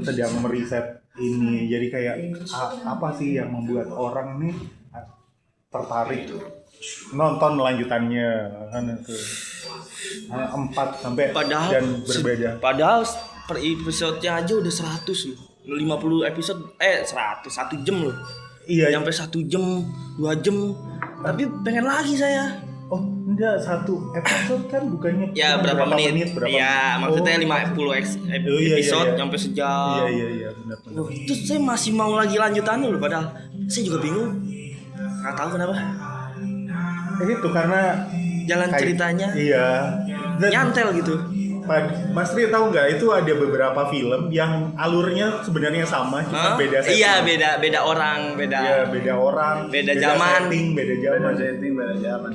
sedang meriset ini, jadi kayak apa sih yang membuat orang nih tertarik nonton lanjutannya kan itu 4 sampai Padahal dan berbeda. Padahal per episode-nya aja udah 100 loh. 50 episode 100 1 jam loh. Iya. Sampai 1 jam, 2 jam. Tapi pengen lagi saya. Oh, enggak, satu episode kan bukannya Ya berapa menit? Ya, maksudnya 50 episode iya. sampai sejam. Iya, benar. Terus saya masih mau lagi lanjutannya loh, padahal saya juga bingung. Nggak tahu kenapa. Itu karena Jalan ceritanya iya. nyantel gitu. Mas Tri tahu nggak, itu ada beberapa film yang alurnya sebenarnya sama, cuma beda setting. Iya, beda orang, beda. Iya, beda orang, beda zaman, beda zaman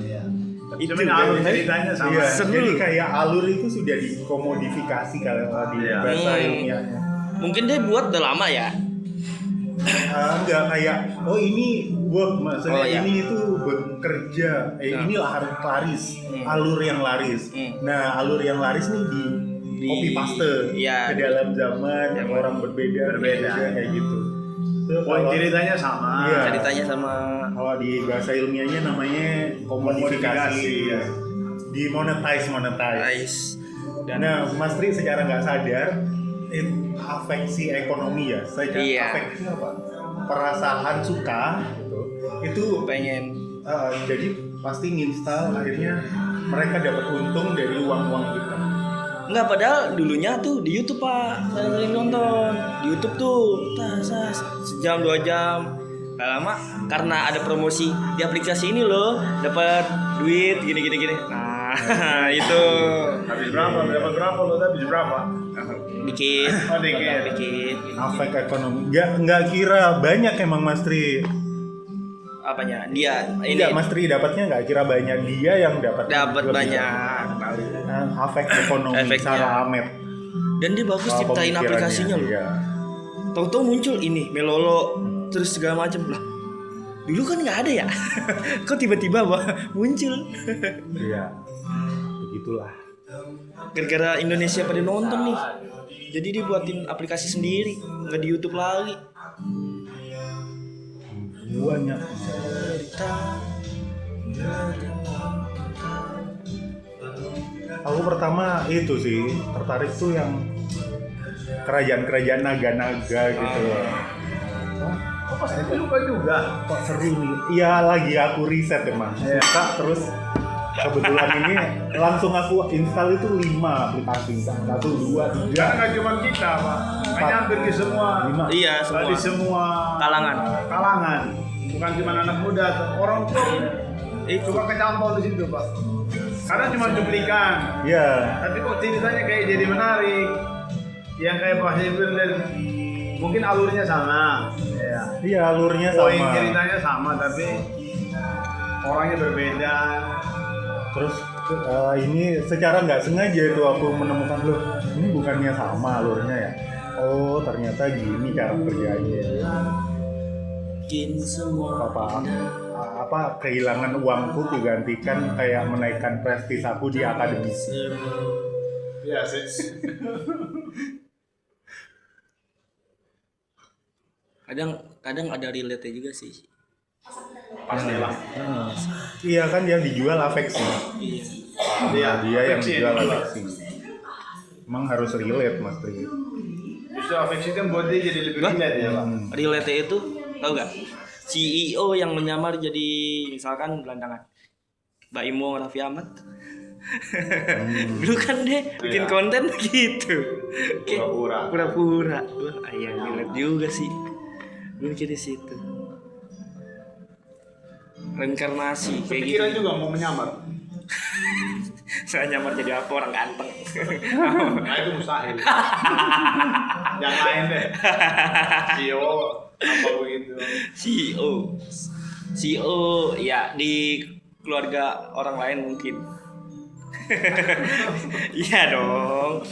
ya. Itu Cuman alur ceritanya sama. Iya, Seru. jadi kayak alur itu sudah dikomodifikasi kalau di bahasa ilmiahnya. Mungkin dia buat udah lama ya. Enggak kayak ini work, maksudnya iya. ini itu bekerja, ini laris, alur yang laris. Nah, alur yang laris nih di copy paste iya, ke dalam zaman yang orang berbeda kayak gitu. Ceritanya sama. Iya. Ceritanya sama. Kalau di bahasa ilmiahnya namanya komodifikasi. Ya. Dimonetize. Nice. Nah, Mas Tri secara nggak sadar afeksi ekonomi ya, Iya. afeksi apa? Perasaan suka gitu. Itu Pengen. jadi pasti nginstal, akhirnya mereka dapat untung dari uang kita. Enggak, padahal dulunya tuh di YouTube Pak, saya sering nonton di YouTube tuh, sejam 2 jam. Gak lama karena ada promosi di aplikasi ini loh, dapat duit gini. Nah, itu. Habis berapa? Dapat berapa lo? Habis berapa? Dikit. Oh, dikit. Afek ekonomi. Nggak kira banyak emang Mas Tri. Apanya? Dia ini Enggak, Mas Tri dapatnya nggak kira banyak, dia yang dapat lebih banyak. afek ekonomi Efeknya. secara amet. Dan dia bagus ciptain Pemikirannya, aplikasinya loh. iya. Tahu-tahu muncul ini Melolo terus segala macam lah. Dulu kan nggak ada ya. Kok tiba-tiba muncul? Iya. Begitulah. Gara-gara Indonesia pada nonton nih. Jadi dia buatin aplikasi sendiri, nggak di YouTube lagi. Banyak. Aku pertama itu sih tertarik tuh yang kerajaan naga-naga gitu. Kok pas itu lupa juga. Kok seru nih? Iya, lagi aku riset emang. Suka terus kebetulan ini langsung aku install itu 5 aplikasi. 1, 2, 3. Karena nggak cuma kita, Pak. Hanya hampir di semua. 5. Iya, Di semua kalangan. Bukan cuma anak muda, orang tua juga kecantol di situ, Pak. Karena cuma cuplikan. Iya. Tapi kok ceritanya kayak jadi menarik. Yang kayak Pak Hibir dan mungkin alurnya sama. Ya. Iya, alurnya sama. Poin ceritanya sama, tapi orangnya berbeda. Terus ini secara nggak sengaja itu aku menemukan, loh, ini bukannya sama alurnya ya? Oh, ternyata gini cara kerjanya. Semua Apa kehilangan uangku digantikan kayak menaikkan prestis aku di akademisi. Iya sih. kadang ada relate juga sih. Pastilah. Iya kan, dia dijual afeksi. Iya. Dia yang afeksi dijual yang afeksi. Emang harus relate, Mas Tri. Justru afeksi kan buat dia jadi lebih relate ya, Pak. Relate itu tahu nggak? CEO yang menyamar jadi misalkan gelandangan Mbak Imo Raffi Ahmad. Dulu kan dia bikin konten gitu. Pura-pura. Wah, iya relate juga sih. Gue mikir di situ. Reinkarnasi kayak gitu. Pikiran juga mau menyamar. Saya nyamar jadi apa, orang ganteng. Nah itu mustahil. Yang lain deh. CEO apa begitu. CEO ya di keluarga orang lain mungkin. Iya dong.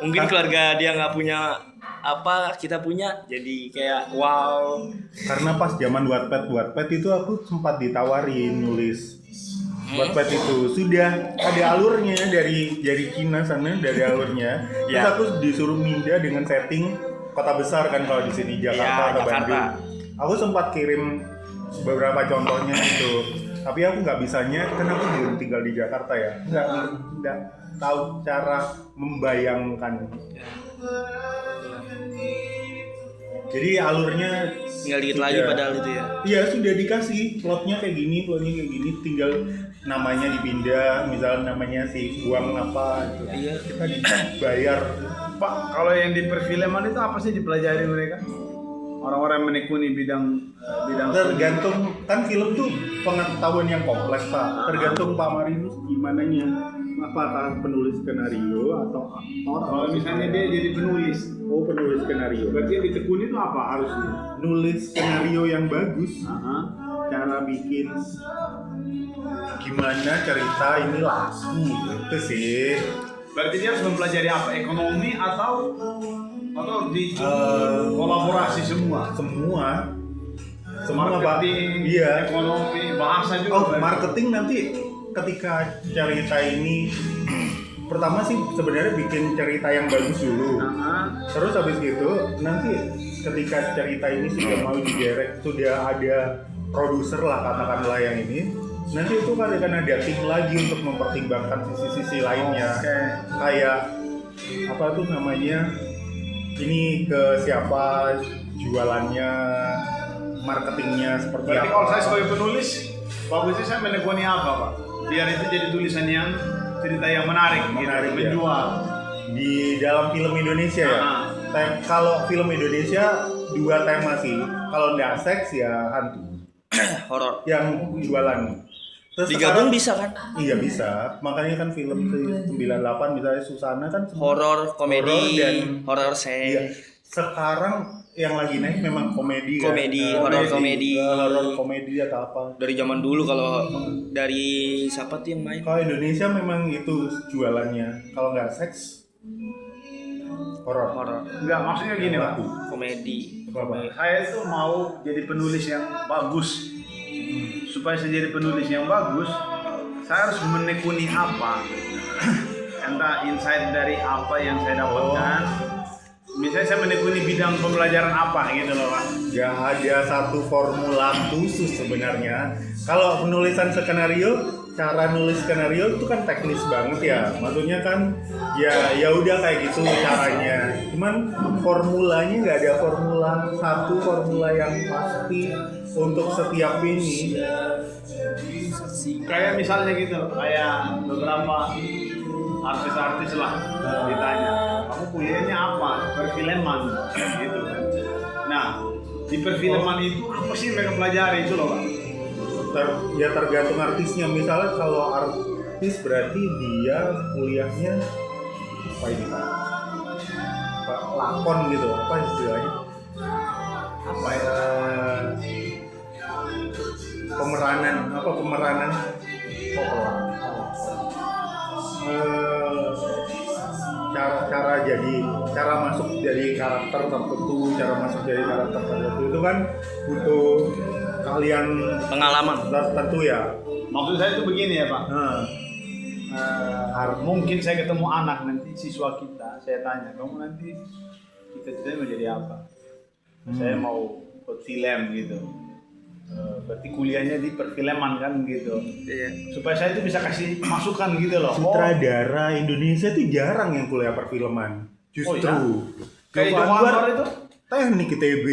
Mungkin keluarga dia nggak punya apa kita punya, jadi kayak wow. Karena pas zaman Wattpad itu aku sempat ditawarin nulis Wattpad itu sudah ada alurnya dari Cina sana, dari alurnya. Terus Ya. aku disuruh pindah dengan setting kota besar kan kalau di sini Jakarta Ya, atau Jakarta. Bandung. Aku sempat kirim beberapa contohnya gitu. Tapi aku nggak bisanya karena aku belum tinggal di Jakarta ya. Nggak tahu cara membayangkan. Jadi alurnya Tinggal dikit sudah- lagi padahal itu ya. Iya sudah dikasih plotnya kayak gini, tinggal namanya dipindah, misalnya namanya si Buang apa gitu. Iya. Kita dibayar. Pak, kalau yang di perfilman itu apa sih dipelajari mereka? Orang-orang yang menekuni bidang Tergantung kan film tuh pengetahuan yang kompleks Pak. Tergantung Pak Marinus gimana nya. Apakah penulis skenario atau aktor? Kalau misalnya dia jadi penulis, Oh penulis skenario. berarti yang ditekuni itu apa harusnya? Nulis skenario yang bagus. Aha. Cara bikin gimana cerita ini laku itu sih. Berarti dia harus mempelajari apa? Ekonomi atau di kolaborasi semua? Semua Pak. Marketing, Iya. ekonomi, bahasa juga. Oh, berarti. marketing nanti ketika cerita ini pertama sih sebenarnya bikin cerita yang bagus dulu. Aha. Terus habis gitu nanti ketika cerita ini sudah mau didirect, sudah ada produser lah katakanlah yang ini, nanti itu kan akan ada tim lagi untuk mempertimbangkan sisi-sisi lainnya. Oke. Kayak apa tuh namanya? Ini ke siapa jualannya, marketingnya seperti Berarti apa. kalau saya sebagai penulis, bagusnya saya menekuni apa, Pak? Biar itu jadi tulisan yang cerita yang menarik, Menarik, gitu, ya. menjual. Di dalam film Indonesia ya. Ah. Kalau film Indonesia dua tema sih. Kalau nggak seks ya hantu. Horor. Yang jualan. Terus Digabung sekarang- bisa kan? Iya bisa. Makanya kan film 98 misalnya Susana kan semua Horor, horor komedi, dan horor iya. seks. Sekarang yang lagi naik memang komedi kan. Komedi, horor komedi. Horor komedi atau apa. Dari zaman dulu kalau dari siapa tuh yang main? Kalau Indonesia memang itu jualannya. Kalau nggak seks horor. Horor, Enggak, maksudnya gini, Pak. Laku. komedi. Apa? Saya itu mau jadi penulis yang bagus. Supaya saya jadi penulis yang bagus, saya harus menekuni apa? Entah insight dari apa yang saya dapatkan. Misalnya saya menekuni bidang pembelajaran apa gitu loh, Pak. Gak ada satu formula khusus sebenarnya. Kalau penulisan skenario, cara nulis skenario itu kan teknis banget ya. Maksudnya kan ya udah kayak gitu caranya. Cuman formulanya nggak ada satu formula yang pasti untuk setiap ini. Kayak misalnya gitu, kayak beberapa artis-artis lah ditanya, kamu kuliahnya apa? Perfilman gitu kan. Nah, di perfilman itu apa sih mereka pelajari itu loh, Pak? Ya tergantung artisnya. Misalnya kalau artis berarti dia kuliahnya apa ini Pak? Pak lakon gitu, apa istilahnya? Apa ya? Pemeranan. Kok pelakon? Cara masuk dari karakter tertentu, itu kan butuh kalian Pengalaman. tertentu ya. Maksud saya itu begini ya, Pak. Nah, Mungkin saya ketemu anak nanti siswa kita, saya tanya, kamu nanti cita-citanya mau jadi apa? Saya mau buat film gitu. Berarti kuliahnya di perfilman kan gitu. Iya. Supaya saya itu bisa kasih masukan gitu loh. sutradara Indonesia tuh jarang yang kuliah perfilman. Justru Oh, iya? Kayak Joko Joko Anwar Anwar itu? teknik ITB.